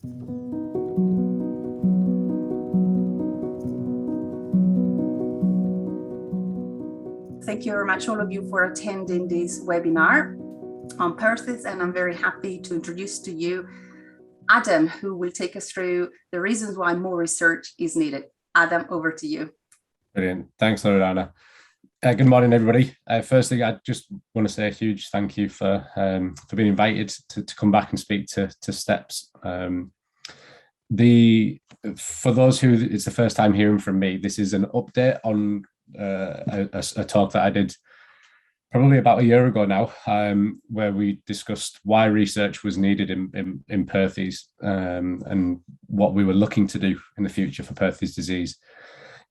Thank you very much, all of you, for attending this webinar on Perthes, and I'm very happy to introduce to you Adam, who will take us through the reasons why more research is needed. Adam, over to you. Brilliant. Thanks, Loredana. Good morning, everybody. Firstly, I just want to say a huge thank you for being invited to come back and speak to STEPS. For those who it's the first time hearing from me, this is an update on a talk that I did probably about a year ago now, where we discussed why research was needed in Perthes and what we were looking to do in the future for Perthes disease.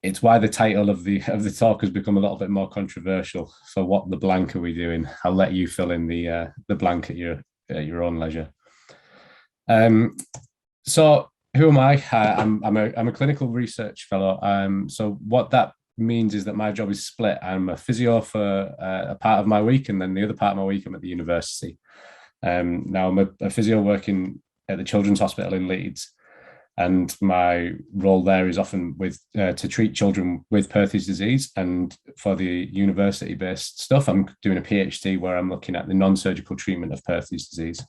It's why the title of the talk has become a little bit more controversial. So what the blank are we doing? I'll let you fill in the blank at your own leisure. So who am I? I'm a clinical research fellow. So what that means is that my job is split. I'm a physio for a part of my week, and then the other part of my week I'm at the university. Now I'm a physio working at the Children's Hospital in Leeds. And my role there is often to treat children with Perthes disease. And for the university-based stuff, I'm doing a PhD where I'm looking at the non-surgical treatment of Perthes disease.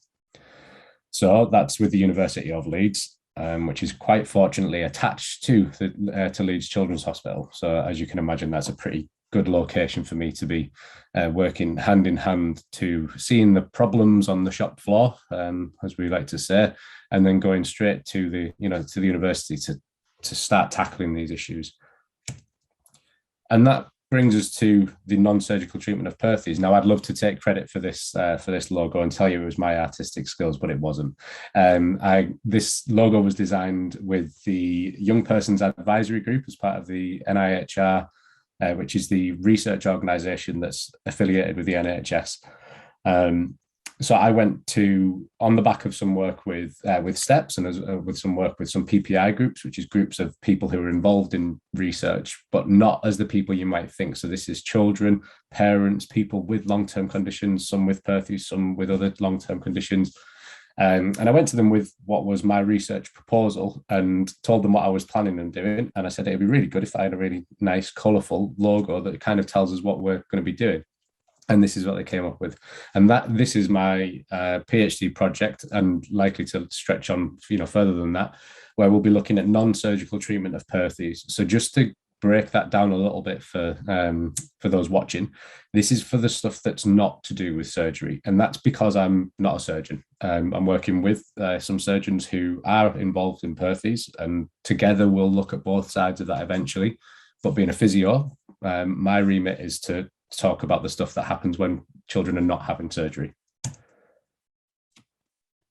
So that's with the University of Leeds, which is quite fortunately attached to Leeds Children's Hospital. So as you can imagine, that's a pretty good location for me to be working hand in hand to seeing the problems on the shop floor, as we like to say, and then going straight to the university to start tackling these issues. And that brings us to the non-surgical treatment of Perthes. Now, I'd love to take credit for this logo and tell you it was my artistic skills, but it wasn't. This logo was designed with the Young Persons Advisory Group as part of the NIHR, which is the research organisation that's affiliated with the NHS. So I went on the back of some work with STEPS and with some work with some PPI groups, which is groups of people who are involved in research, but not as the people you might think. So this is children, parents, people with long-term conditions, some with Perthes, some with other long-term conditions. And I went to them with what was my research proposal and told them what I was planning on doing. And I said, it'd be really good if I had a really nice, colourful logo that kind of tells us what we're going to be doing. And this is what they came up with. And this is my PhD project, and likely to stretch on further than that, where we'll be looking at non-surgical treatment of Perthes. So just to break that down a little bit for those watching, this is for the stuff that's not to do with surgery. And that's because I'm not a surgeon. I'm working with some surgeons who are involved in Perthes, and together we'll look at both sides of that eventually. But being a physio, my remit is to talk about the stuff that happens when children are not having surgery.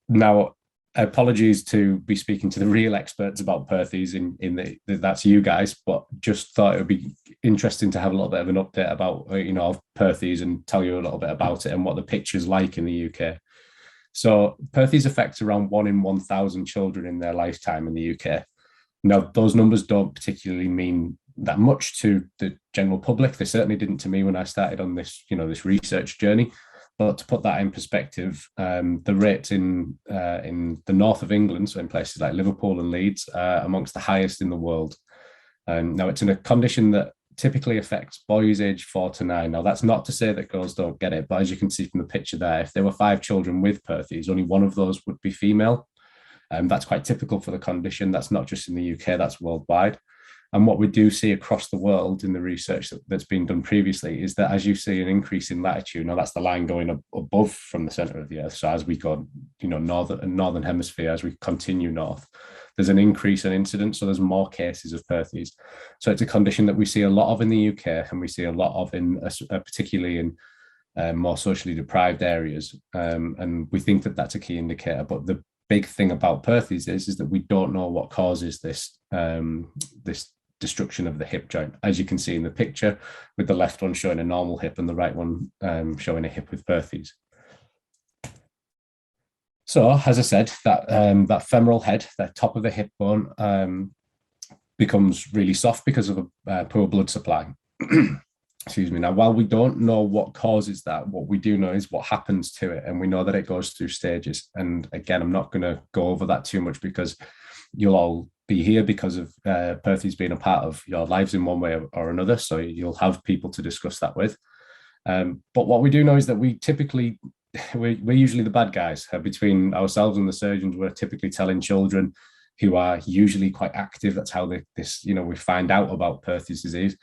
Now, apologies to be speaking to the real experts about Perthes that's you guys, but just thought it would be interesting to have a little bit of an update about of Perthes and tell you a little bit about it and what the picture's like in the UK. So Perthes affects around 1 in 1,000 children in their lifetime in the UK. Now, those numbers don't particularly mean that much to the general public. They certainly didn't to me when I started on this, this research journey. But to put that in perspective, the rates in the north of England, so in places like Liverpool and Leeds, are amongst the highest in the world. Now, it's in a condition that typically affects boys aged 4 to 9. Now, that's not to say that girls don't get it, but as you can see from the picture there, if there were 5 children with Perthes, only one of those would be female. That's quite typical for the condition. That's not just in the UK, that's worldwide. And what we do see across the world in the research that's been done previously is that as you see an increase in latitude, now that's the line going above from the center of the Earth. So as we go, northern hemisphere, as we continue north, there's an increase in incidence. So there's more cases of Perthes. So it's a condition that we see a lot of in the UK, and we see a lot of particularly in more socially deprived areas. And we think that that's a key indicator. But the big thing about Perthes is that we don't know what causes this destruction of the hip joint, as you can see in the picture, with the left one showing a normal hip and the right one showing a hip with Perthes. So, as I said, that femoral head, the top of the hip bone, becomes really soft because of a poor blood supply. excuse me. Now, while we don't know what causes that, what we do know is what happens to it. And we know that it goes through stages. And again, I'm not going to go over that too much because you'll all be here because of Perthes being a part of your lives in one way or another. So you'll have people to discuss that with. But what we do know is that we typically, we're usually the bad guys. Between ourselves and the surgeons, we're typically telling children who are usually quite active. That's how we find out about Perthes disease.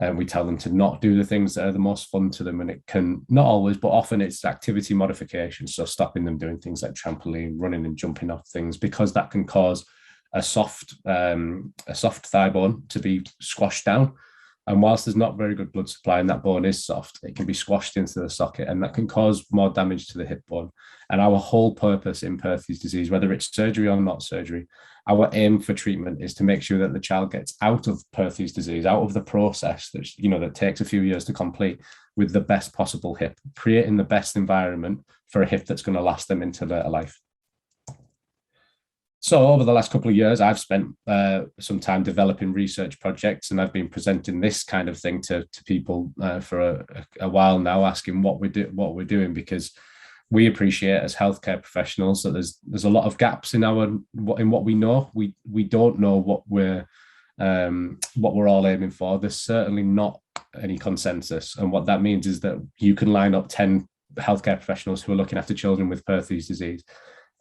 And we tell them to not do the things that are the most fun to them. And it can, not always, but often it's activity modification. So stopping them doing things like trampoline, running and jumping off things, because that can cause a soft thigh bone to be squashed down. And whilst there's not very good blood supply and that bone is soft, it can be squashed into the socket, and that can cause more damage to the hip bone. And our whole purpose in Perthes disease, whether it's surgery or not surgery, our aim for treatment is to make sure that the child gets out of Perthes disease, out of the process that takes a few years to complete, with the best possible hip, creating the best environment for a hip that's going to last them into later life. So over the last couple of years, I've spent some time developing research projects, and I've been presenting this kind of thing to people for a while now, asking what we're doing, because we appreciate as healthcare professionals that there's a lot of gaps in what we know. We don't know what we're all aiming for. There's certainly not any consensus, and what that means is that you can line up 10 healthcare professionals who are looking after children with Perthes disease,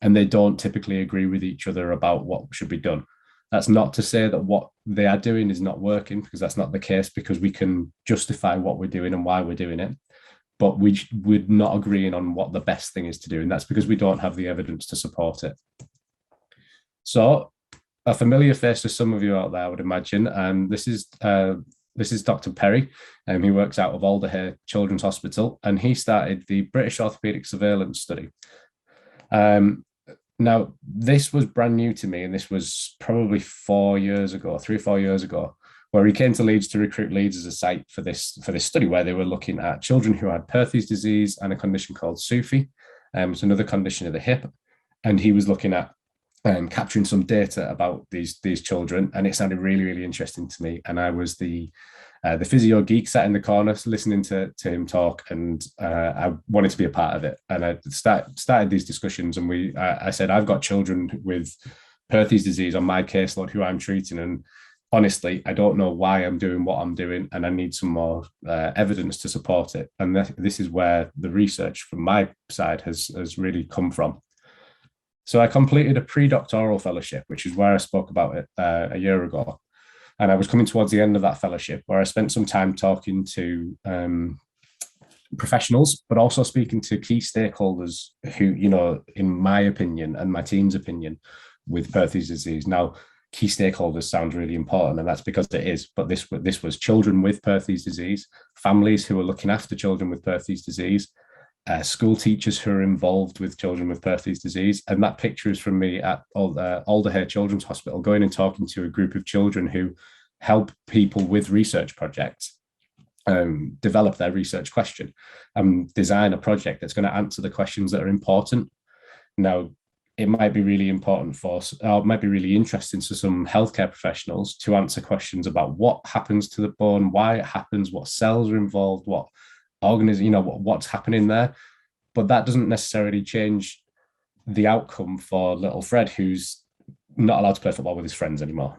and they don't typically agree with each other about what should be done. That's not to say that what they are doing is not working, because that's not the case, because we can justify what we're doing and why we're doing it. But we're not agreeing on what the best thing is to do, and that's because we don't have the evidence to support it. So a familiar face to some of you out there, I would imagine, and this is Dr. Perry, he works out of Alderhay Children's Hospital, and he started the British Orthopaedic Surveillance Study. Now, this was brand new to me, and this was probably 3 or 4 years ago, where he came to Leeds to recruit Leeds as a site for this study, where they were looking at children who had Perthes disease and a condition called SUFI. It's another condition of the hip, and he was looking at capturing some data about these children, and it sounded really, really interesting to me. And I was the physio geek sat in the corner listening to him talk, and I wanted to be a part of it. And I started these discussions, and I said, I've got children with Perthes disease on my caseload who I'm treating, and honestly, I don't know why I'm doing what I'm doing, and I need some more evidence to support it. And this is where the research from my side has really come from. So I completed a pre-doctoral fellowship, which is where I spoke about it a year ago. And I was coming towards the end of that fellowship, where I spent some time talking to professionals, but also speaking to key stakeholders who, in my opinion and my team's opinion, with Perthes disease. Now, key stakeholders sounds really important, and that's because it is. But this was children with Perthes disease, families who are looking after children with Perthes disease, school teachers who are involved with children with Perthes disease. And that picture is from me at Alderhay Children's Hospital, going and talking to a group of children who help people with research projects develop their research question and design a project that's going to answer the questions that are important. Now, it might be really important it might be really interesting to some healthcare professionals to answer questions about what happens to the bone, why it happens, what cells are involved, what organism, what's happening there. But that doesn't necessarily change the outcome for little Fred, who's not allowed to play football with his friends anymore.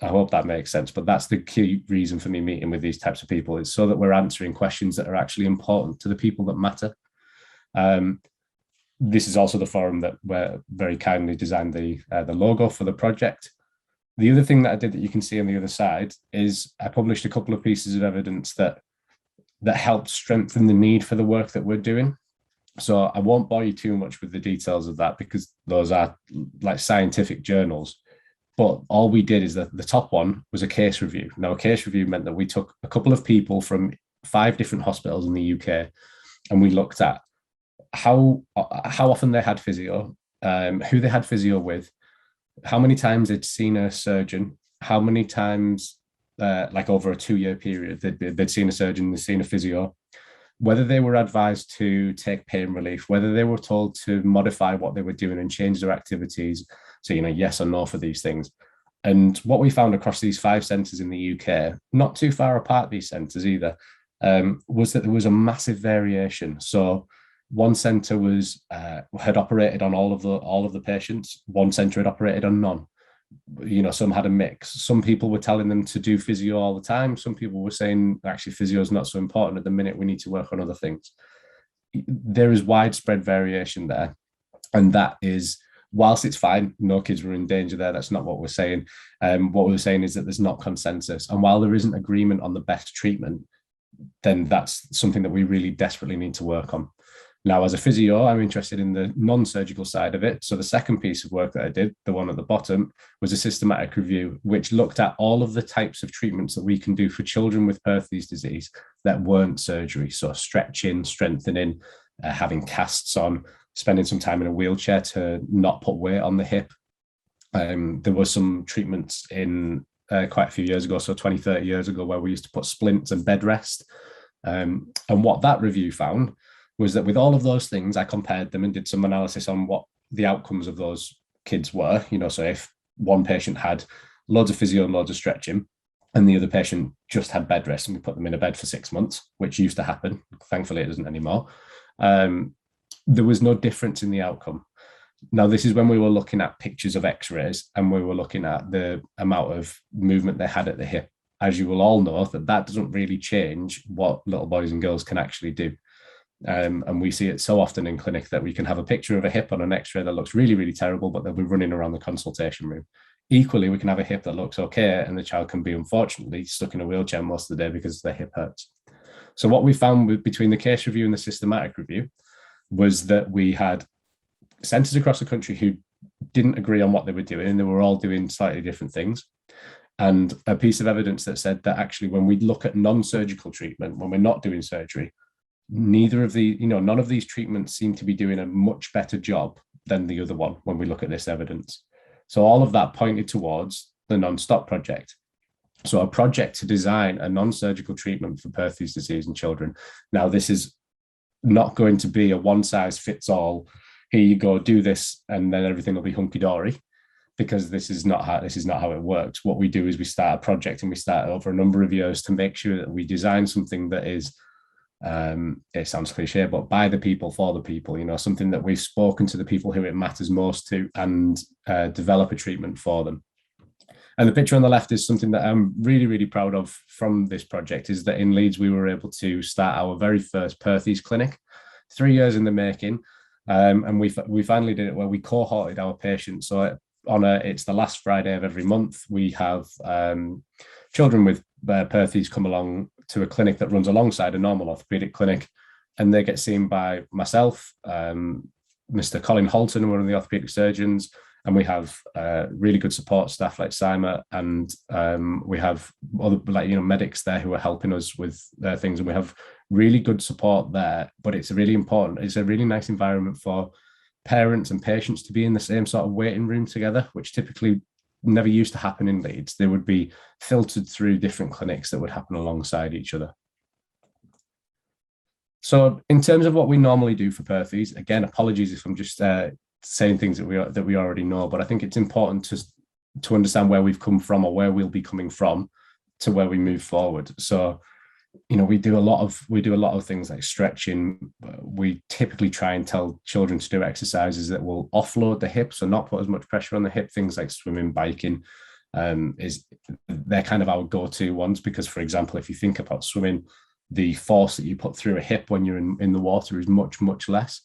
I hope that makes sense. But that's the key reason for me meeting with these types of people, is so that we're answering questions that are actually important to the people that matter. This is also the forum that we're very kindly designed the logo for the project. The other thing that I did that you can see on the other side is I published a couple of pieces of evidence that helped strengthen the need for the work that we're doing. So I won't bore you too much with the details of that, because those are like scientific journals. But all we did is that the top one was a case review. Now, a case review meant that we took a couple of people from 5 different hospitals in the UK, and we looked at how often they had physio, who they had physio with, how many times they'd seen a surgeon, how many times, like over a 2-year period, they'd seen a surgeon, they'd seen a physio, whether they were advised to take pain relief, whether they were told to modify what they were doing and change their activities. So, yes or no for these things. And what we found across these 5 centres in the UK, not too far apart, these centres either, was that there was a massive variation. So one centre was had operated on all of the patients. One centre had operated on none. Some had a mix. Some people were telling them to do physio all the time. Some people were saying, actually, physio is not so important at the minute. We need to work on other things. There is widespread variation there. And that is, whilst it's fine, no kids were in danger there. That's not what we're saying. What we're saying is that there's not consensus. And while there isn't agreement on the best treatment, then that's something that we really desperately need to work on. Now, as a physio, I'm interested in the non-surgical side of it. So the second piece of work that I did, the one at the bottom, was a systematic review, which looked at all of the types of treatments that we can do for children with Perthes disease that weren't surgery. So stretching, strengthening, having casts on, spending some time in a wheelchair to not put weight on the hip. There were some treatments in quite a few years ago, so 20, 30 years ago, where we used to put splints and bed rest. And what that review found was that with all of those things, I compared them and did some analysis on what the outcomes of those kids were. So if one patient had loads of physio and loads of stretching, and the other patient just had bed rest, and we put them in a bed for 6 months, which used to happen. Thankfully, it doesn't anymore. There was no difference in the outcome. Now, this is when we were looking at pictures of x-rays and we were looking at the amount of movement they had at the hip. As you will all know, that doesn't really change what little boys and girls can actually do. And we see it so often in clinic that we can have a picture of a hip on an x-ray that looks really, really terrible, but they'll be running around the consultation room. Equally, we can have a hip that looks okay, and the child can be, unfortunately, stuck in a wheelchair most of the day because their hip hurts. So what we found between the case review and the systematic review was that we had centres across the country who didn't agree on what they were doing, and they were all doing slightly different things. And a piece of evidence that said that actually when we look at non-surgical treatment, when we're not doing surgery, none of these treatments seem to be doing a much better job than the other one when we look at this evidence. So all of that pointed towards the Nonstop project. So a project to design a non-surgical treatment for Perthes disease in children. Now, this is not going to be a one-size-fits-all, here you go, do this, and then everything will be hunky-dory, because this is not how it works. What we do is we start a project and we start over a number of years to make sure that we design something that is, it sounds cliche, but by the people, for the people, something that we've spoken to the people who it matters most to, and develop a treatment for them. And the picture on the left is something that I'm really, really proud of from this project, is that in Leeds, we were able to start our very first Perthes clinic, 3 years in the making. And we finally did it where we cohorted our patients. So it's the last Friday of every month, we have children with Perthes come along to a clinic that runs alongside a normal orthopedic clinic, and they get seen by myself, Mr. Colin Holton, one of the orthopedic surgeons, and we have really good support staff like Simon, and we have other medics there who are helping us with their things, and we have really good support there. But it's a really nice environment for parents and patients to be in the same sort of waiting room together, which typically never used to happen in Leeds. They would be filtered through different clinics that would happen alongside each other. So in terms of what we normally do for Perthes, again, apologies if I'm just saying things that we already know, but I think it's important to understand where we've come from, or where we'll be coming from, to where we move forward. So, we do a lot of things like stretching. We typically try and tell children to do exercises that will offload the hips, so not put as much pressure on the hip. Things like swimming, biking, they're kind of our go-to ones, because, for example, if you think about swimming, the force that you put through a hip when you're in the water is much, much less.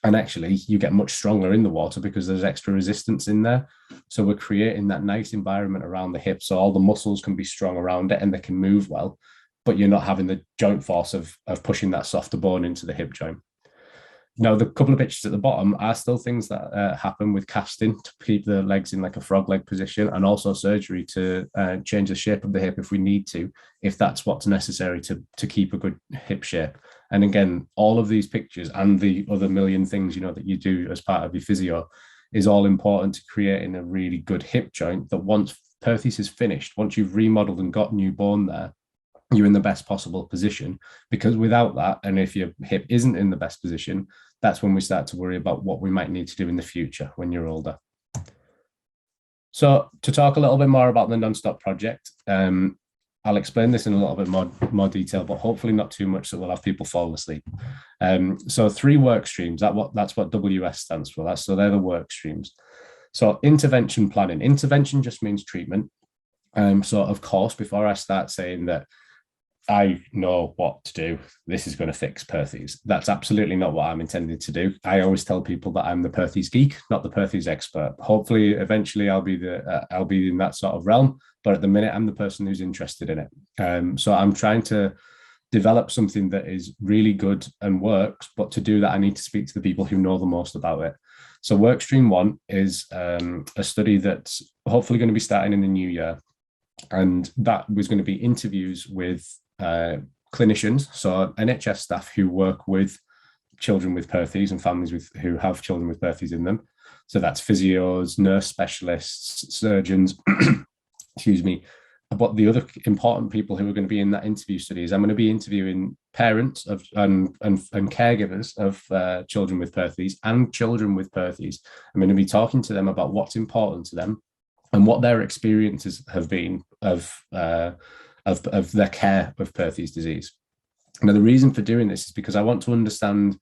And actually, you get much stronger in the water because there's extra resistance in there. So we're creating that nice environment around the hip, so all the muscles can be strong around it and they can move well, but you're not having the joint force of pushing that softer bone into the hip joint. Now, the couple of pictures at the bottom are still things that happen with casting to keep the legs in like a frog leg position, and also surgery to change the shape of the hip if we need to, if that's what's necessary to keep a good hip shape. And again, all of these pictures and the other million things, that you do as part of your physio is all important to creating a really good hip joint that once Perthes is finished, once you've remodeled and got new bone there, you're in the best possible position. Because without that, and if your hip isn't in the best position, that's when we start to worry about what we might need to do in the future when you're older. So to talk a little bit more about the Nonstop project, I'll explain this in a little bit more detail, but hopefully not too much that will have people fall asleep. So 3 work streams. That's what WS stands for. So they're the work streams. So intervention planning. Intervention just means treatment. So of course, before I start saying that I know what to do, this is going to fix Perthes, that's absolutely not what I'm intending to do. I always tell people that I'm the Perthes geek, not the Perthes expert. Hopefully, eventually, I'll be in that sort of realm. But at the minute, I'm the person who's interested in it. So I'm trying to develop something that is really good and works. But to do that, I need to speak to the people who know the most about it. So workstream 1 is a study that's hopefully going to be starting in the new year. And that was going to be interviews with clinicians, so NHS staff who work with children with Perthes and families who have children with Perthes in them. So that's physios, nurse specialists, surgeons, excuse me. But the other important people who are going to be in that interview study is I'm going to be interviewing parents and caregivers of children with Perthes and children with Perthes. I'm going to be talking to them about what's important to them and what their experiences have been of their care of Perthes disease. Now, the reason for doing this is because I want to understand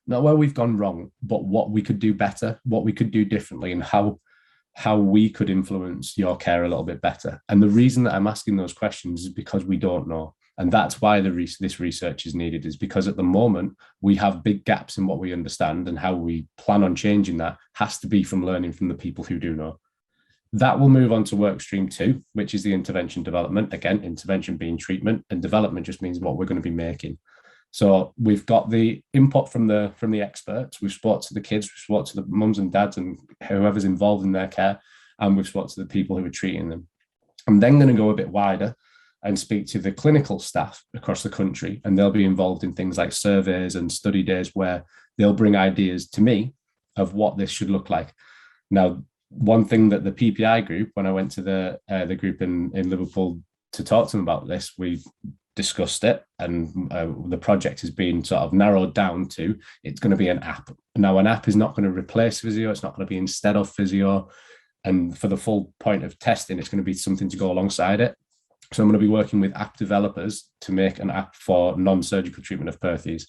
not where we've gone wrong, but what we could do better, what we could do differently, and how we could influence your care a little bit better. And the reason that I'm asking those questions is because we don't know. And that's why this research is needed, is because at the moment we have big gaps in what we understand, and how we plan on changing that has to be from learning from the people who do know. That will move on to work stream 2, which is the intervention development. Again, intervention being treatment, and development just means what we're going to be making. So we've got the input from the experts. We've spoke to the kids, we've spoke to the mums and dads and whoever's involved in their care, and we've spoke to the people who are treating them. I'm then going to go a bit wider and speak to the clinical staff across the country, and they'll be involved in things like surveys and study days where they'll bring ideas to me of what this should look like. Now, one thing that the PPI group, when I went to the group in Liverpool to talk to them about this, we discussed it, and the project has been sort of narrowed down to it's going to be an app. Now, an app is not going to replace physio, it's not going to be instead of physio, and for the full point of testing, it's going to be something to go alongside it. So I'm going to be working with app developers to make an app for non-surgical treatment of Perthes.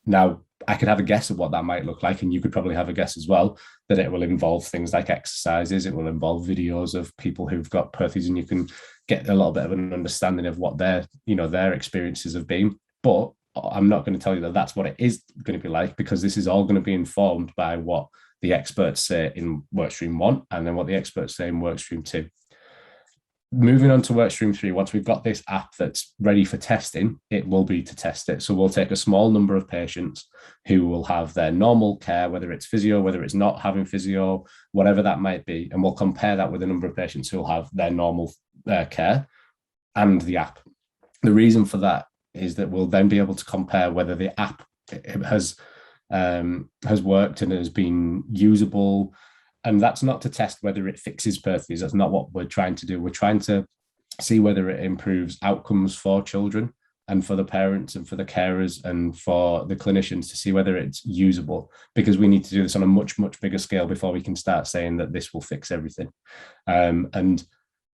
Now, I could have a guess of what that might look like, and you could probably have a guess as well, that it will involve things like exercises, it will involve videos of people who've got Perthes, and you can get a little bit of an understanding of what their experiences have been. But I'm not going to tell you that that's what it is going to be like, because this is all going to be informed by what the experts say in workstream 1, and then what the experts say in workstream 2. Moving on to workstream 3, once we've got this app that's ready for testing, it will be to test it. So we'll take a small number of patients who will have their normal care, whether it's physio, whether it's not having physio, whatever that might be, and we'll compare that with a number of patients who will have their normal care and the app. The reason for that is that we'll then be able to compare whether the app has worked and has been usable. And that's not to test whether it fixes Perthes. That's not what we're trying to do. We're trying to see whether it improves outcomes for children and for the parents and for the carers and for the clinicians, to see whether it's usable, because we need to do this on a much, much bigger scale before we can start saying that this will fix everything. And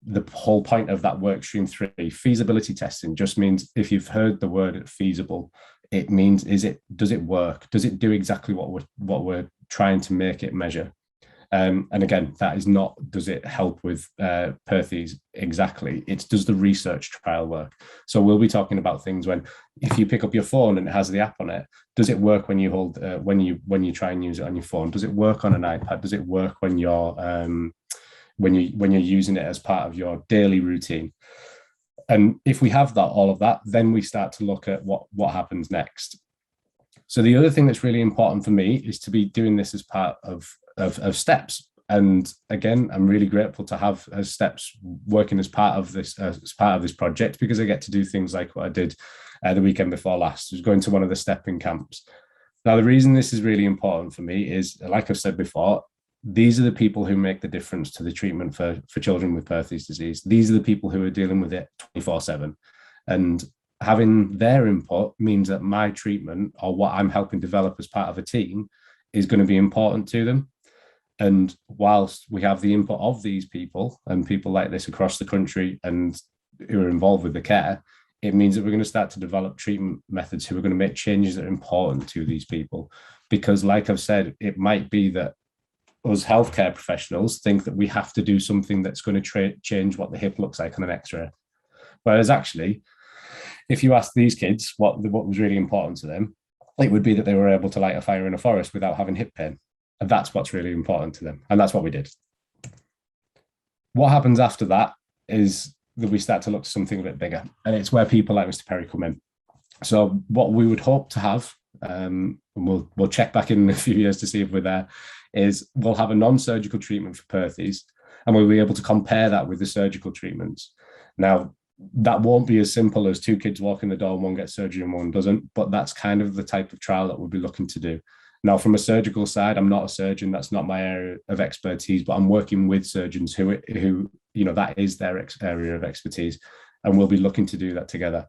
the whole point of that workstream 3, feasibility testing, just means, if you've heard the word feasible, it means, does it work? Does it do exactly what we're trying to make it measure? And again, that is not, does it help with Perthes exactly? It's, does the research trial work? So we'll be talking about things when, if you pick up your phone and it has the app on it, does it work when you hold, when you try and use it on your phone? Does it work on an iPad? Does it work when you're using it as part of your daily routine? And if we have all of that, then we start to look at what happens next. So the other thing that's really important for me is to be doing this as part of steps. And again, I'm really grateful to have steps working as part of this project, because I get to do things like what I did the weekend before last, was going to one of the stepping camps. Now, the reason this is really important for me is, like I've said before, these are the people who make the difference to the treatment for children with Perthes disease. These are the people who are dealing with it 24/7. And having their input means that my treatment, or what I'm helping develop as part of a team, is going to be important to them. And whilst we have the input of these people and people like this across the country, and who are involved with the care, it means that we're going to start to develop treatment methods who are going to make changes that are important to these people. Because like I've said, it might be that us healthcare professionals think that we have to do something that's going to change what the hip looks like on an x-ray. Whereas actually, if you ask these kids what was really important to them, it would be that they were able to light a fire in a forest without having hip pain. And that's what's really important to them. And that's what we did. What happens after that is that we start to look to something a bit bigger. And it's where people like Mr. Perry come in. So what we would hope to have, and we'll check back in a few years to see if we're there, is we'll have a non-surgical treatment for Perthes, and we'll be able to compare that with the surgical treatments. Now, that won't be as simple as two kids walk in the door and one gets surgery and one doesn't, but that's kind of the type of trial that we'll be looking to do. Now, from a surgical side, I'm not a surgeon. That's not my area of expertise, but I'm working with surgeons who that is their area of expertise, and we'll be looking to do that together.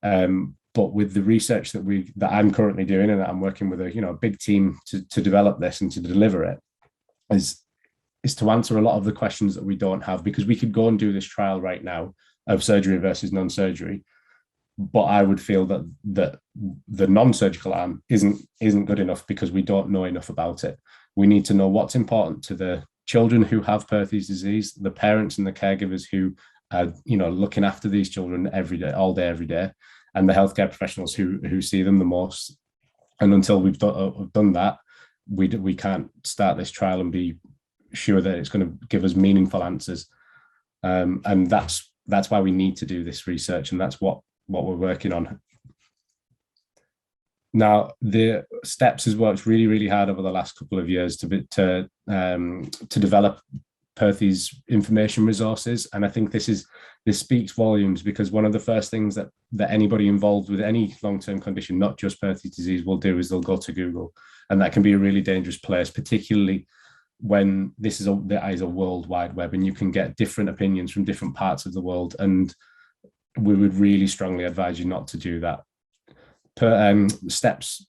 But with the research that I'm currently doing, and that I'm working with a big team to develop this and to deliver it, is to answer a lot of the questions that we don't have, because we could go and do this trial right now of surgery versus non-surgery, but I would feel that the non-surgical arm isn't good enough because we don't know enough about it. We need to know what's important to the children who have Perthes disease, the parents and the caregivers who are looking after these children every day, all day, every day, and the healthcare professionals who see them the most. And until we've done that, we can't start this trial and be sure that it's going to give us meaningful answers. And that's why we need to do this research, and that's what we're working on. Now, the STEPS has worked really, really hard over the last couple of years to develop Perthes information resources, and I think this speaks volumes, because one of the first things that anybody involved with any long-term condition, not just Perthes disease, will do is they'll go to Google, and that can be a really dangerous place, particularly when this is a world wide web, and you can get different opinions from different parts of the world, and we would really strongly advise you not to do that. STEPS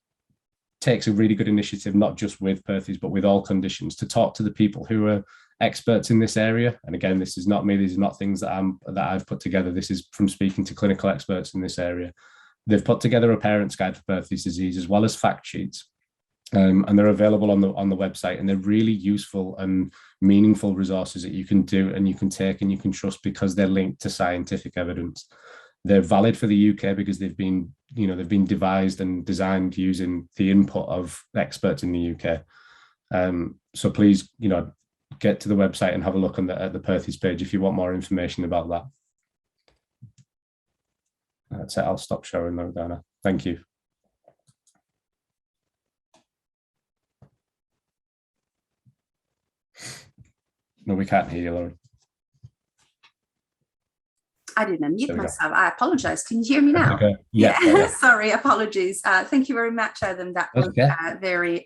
takes a really good initiative, not just with Perthes, but with all conditions, to talk to the people who are experts in this area. And again, this is not me, these are not things that I've put together. This is from speaking to clinical experts in this area. They've put together a parent's guide for Perthes disease, as well as fact sheets. And they're available on the website, and they're really useful and meaningful resources that you can do and you can take and you can trust, because they're linked to scientific evidence. They're valid for the UK because they've been devised and designed using the input of experts in the UK. So please, get to the website and have a look at the Perthes page if you want more information about that. That's it. I'll stop showing now, Dana. Thank you. No, we can't hear you, Lauren. I didn't unmute myself. I apologize. Can you hear me now? Okay. Yeah. Sorry, apologies. Thank you very much, Adam. That was very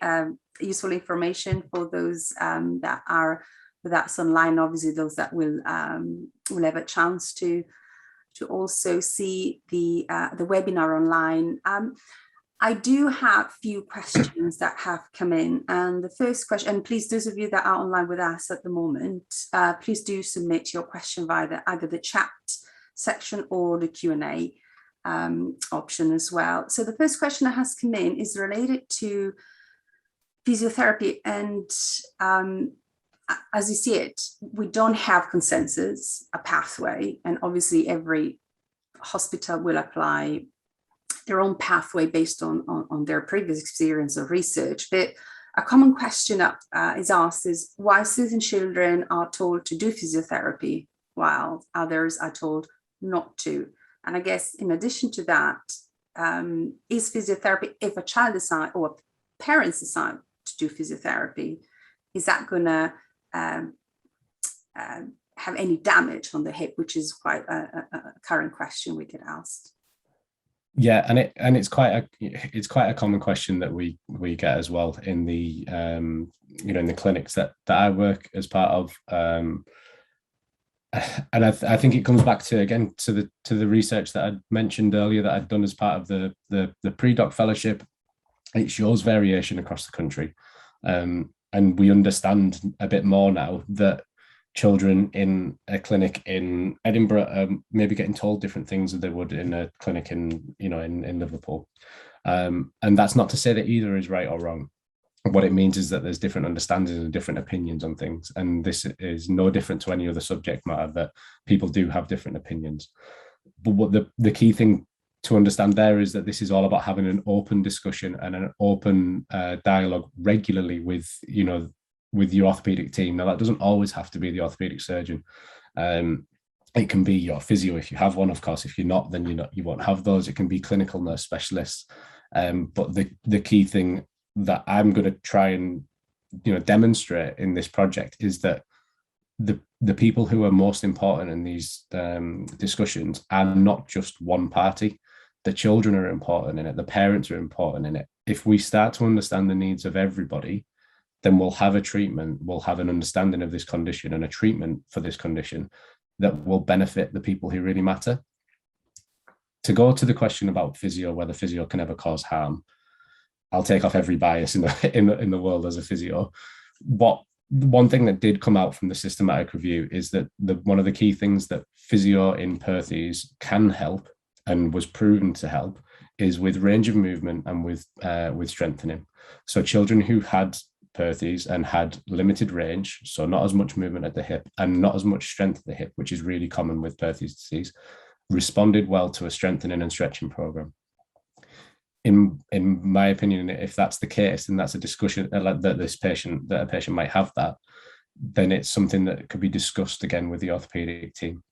useful information for those that are with us online. Obviously, those that will have a chance to also see the webinar online. I do have a few questions that have come in, and the first question, and please, those of you that are online with us at the moment, please do submit your question via either the chat section or the Q&A option as well. So the first question that has come in is related to physiotherapy, and as you see it, we don't have consensus, a pathway, and obviously every hospital will apply their own pathway based on their previous experience of research. But a common question is asked is why certain children are told to do physiotherapy while others are told not to. And I guess in addition to that, is physiotherapy, if a child decide or parents decide to do physiotherapy, is that going to have any damage on the hip, which is quite a current question we get asked. Yeah, and it's quite a common question that we get as well in the in the clinics that I work as part of, and I think it comes back to the research that I mentioned earlier that I'd done as part of the pre-doc fellowship. It shows variation across the country, and we understand a bit more now that children in a clinic in Edinburgh are maybe getting told different things than they would in a clinic in Liverpool. And that's not to say that either is right or wrong. What it means is that there's different understandings and different opinions on things. And this is no different to any other subject matter, that people do have different opinions. But what the key thing to understand there is that this is all about having an open discussion and an open dialogue regularly with your orthopedic team. Now, that doesn't always have to be the orthopedic surgeon. It can be your physio if you have one, of course. If you're not, then you won't have those. It can be clinical nurse specialists. But the key thing that I'm going to try and demonstrate in this project is that the people who are most important in these discussions are not just one party. The children are important in it. The parents are important in it. If we start to understand the needs of everybody, then we'll have a treatment, we'll have an understanding of this condition and a treatment for this condition that will benefit the people who really matter. To go to the question about physio, whether physio can ever cause harm, I'll take off every bias in the world as a physio. One thing that did come out from the systematic review is that one of the key things that physio in Perthes can help and was proven to help is with range of movement and with strengthening. So children who had Perthes and had limited range, so not as much movement at the hip and not as much strength at the hip, which is really common with Perthes disease, responded well to a strengthening and stretching program. In my opinion, if that's the case, and that's a discussion that a patient might have that, then it's something that could be discussed again with the orthopedic team.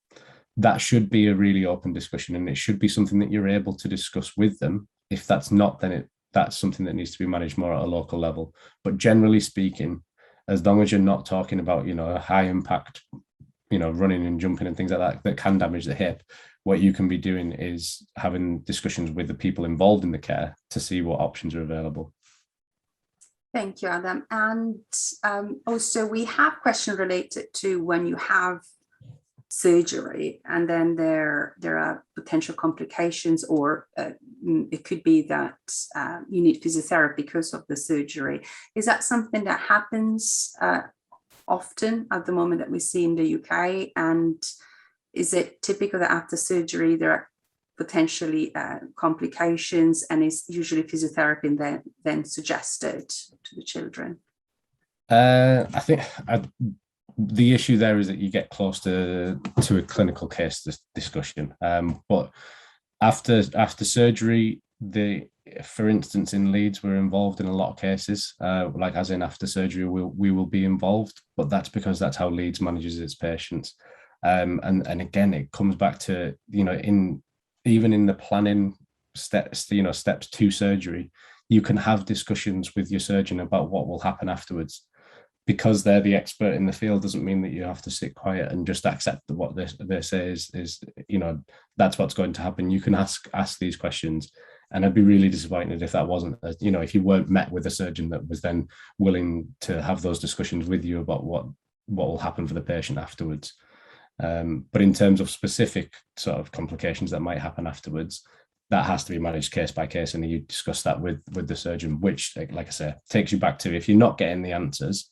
That should be a really open discussion, and it should be something that you're able to discuss with them. If that's not, then that's something that needs to be managed more at a local level. But generally speaking, as long as you're not talking about, a high impact, running and jumping and things like that can damage the hip, what you can be doing is having discussions with the people involved in the care to see what options are available. Thank you, Adam. And also we have questions related to when you have surgery and then there are potential complications, or it could be that you need physiotherapy because of the surgery. Is that something that happens often at the moment that we see in the UK? And is it typical that after surgery there are potentially complications, and is usually physiotherapy then suggested to the children? I think the issue there is that you get close to a clinical case discussion. But after surgery, for instance, in Leeds, we're involved in a lot of cases, like as in after surgery, we will be involved, but that's because that's how Leeds manages its patients. And again, it comes back to, even in the planning steps to surgery, you can have discussions with your surgeon about what will happen afterwards. Because they're the expert in the field doesn't mean that you have to sit quiet and just accept that what they say is that's what's going to happen. You can ask these questions, and I'd be really disappointed if that wasn't, if you weren't met with a surgeon that was then willing to have those discussions with you about what will happen for the patient afterwards. But in terms of specific sort of complications that might happen afterwards, that has to be managed case by case, and you discuss that with the surgeon, which, like I say, takes you back to, if you're not getting the answers,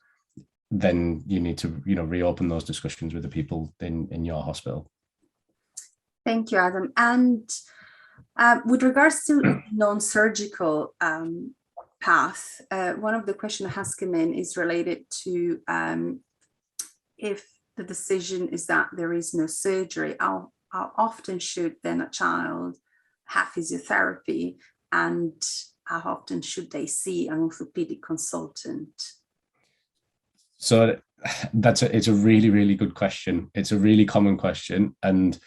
then you need to reopen those discussions with the people in your hospital. Thank you, Adam. And with regards to non-surgical path, one of the questions that has come in is related to if the decision is that there is no surgery, how often should then a child have physiotherapy, and how often should they see an orthopedic consultant? So it's a really, really good question. It's a really common question, and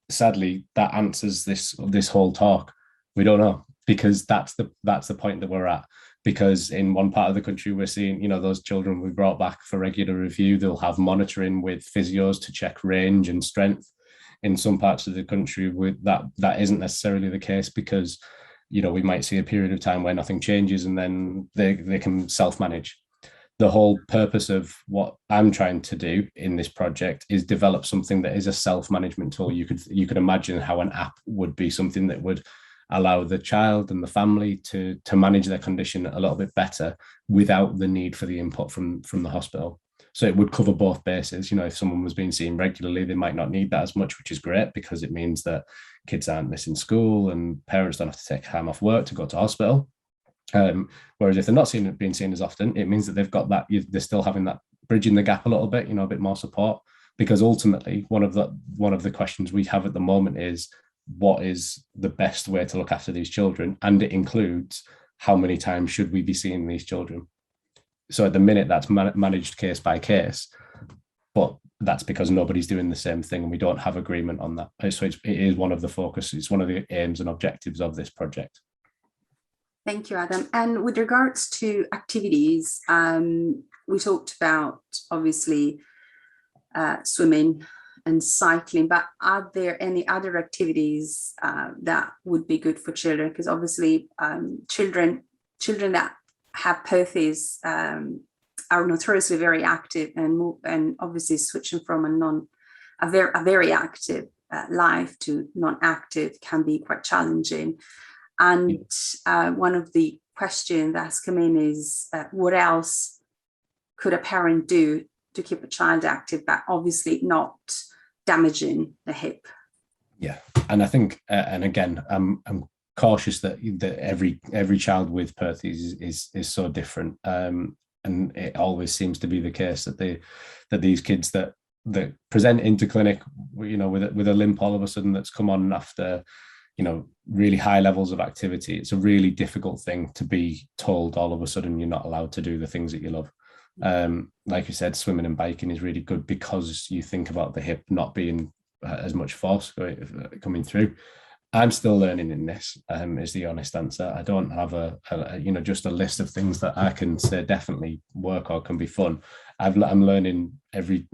sadly, that answers this whole talk. We don't know, because that's the point that we're at. Because in one part of the country, we're seeing, those children we brought back for regular review, they'll have monitoring with physios to check range and strength. In some parts of the country, that isn't necessarily the case, because, we might see a period of time where nothing changes, and then they can self-manage. The whole purpose of what I'm trying to do in this project is develop something that is a self-management tool. You could imagine how an app would be something that would allow the child and the family to manage their condition a little bit better without the need for the input from the hospital. So it would cover both bases. If someone was being seen regularly, they might not need that as much, which is great because it means that kids aren't missing school and parents don't have to take time off work to go to hospital. Whereas if they're not being seen as often, it means that they've got that, they're still having that bridging the gap a little bit, a bit more support. Because ultimately, one of the questions we have at the moment is, what is the best way to look after these children? And it includes, how many times should we be seeing these children? So at the minute, that's managed case by case, but that's because nobody's doing the same thing and we don't have agreement on that. So it is one of the focus, it's one of the aims and objectives of this project. Thank you, Adam. And with regards to activities, we talked about obviously swimming and cycling, but are there any other activities that would be good for children? Because obviously children that have Perthes are notoriously very active, and obviously switching from a very active life to non-active can be quite challenging. And one of the questions that's come in is, what else could a parent do to keep a child active, but obviously not damaging the hip? Yeah, and I think, and again, I'm cautious that every child with Perthes is so different, and it always seems to be the case that these kids that present into clinic, with a limp all of a sudden that's come on after really high levels of activity. It's a really difficult thing to be told all of a sudden you're not allowed to do the things that you love. Like you said, swimming and biking is really good because you think about the hip not being as much force coming through. I'm still learning in this, is the honest answer. I don't have just a list of things that I can say definitely work or can be fun. I'm learning every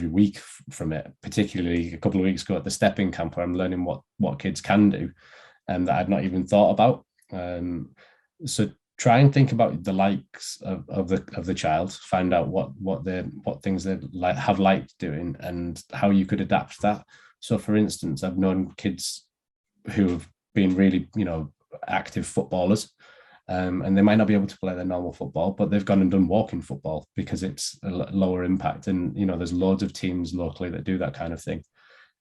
week from it, particularly a couple of weeks ago at the stepping camp where I'm learning what kids can do and that I'd not even thought about. So try and think about the likes of the child, find out what things they have liked doing and how you could adapt that. So for instance, I've known kids who have been really, active footballers, and they might not be able to play their normal football, but they've gone and done walking football because it's a lower impact. And, there's loads of teams locally that do that kind of thing.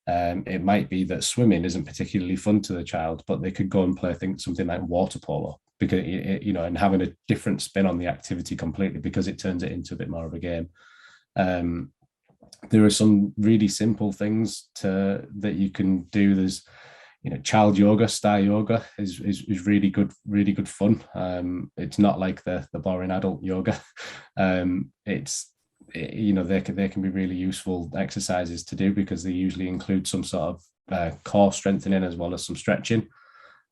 It might be that swimming isn't particularly fun to the child, but they could go and play something like water polo, because, and having a different spin on the activity completely, because it turns it into a bit more of a game. There are some really simple things that you can do. There's, child yoga, star yoga is really good fun. It's not like the boring adult yoga. They can be really useful exercises to do because they usually include some sort of core strengthening as well as some stretching.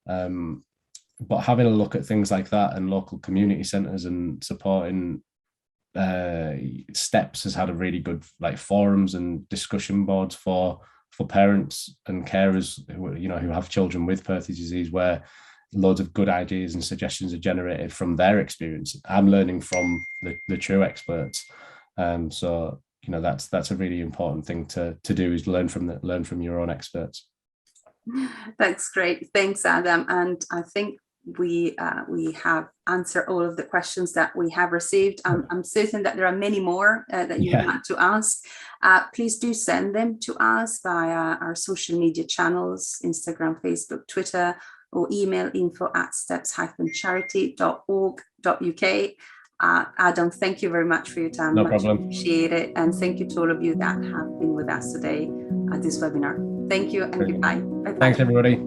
But having a look at things like that and local community centres and supporting Steps has had a really good forums and discussion boards for parents and carers who have children with Perthes disease, where loads of good ideas and suggestions are generated from their experience. I'm learning from the true experts. So that's a really important thing to do, is learn from your own experts. That's great. Thanks, Adam. And I think we have answered all of the questions that we have received. I'm certain that there are many more that you would like to ask. Please do send them to us via our social media channels, Instagram, Facebook, Twitter, or email info@steps-charity.org.uk. Adam, thank you very much for your time. No much problem. Appreciate it. And thank you to all of you that have been with us today at this webinar. Thank you and goodbye. Bye-bye. Thanks, everybody.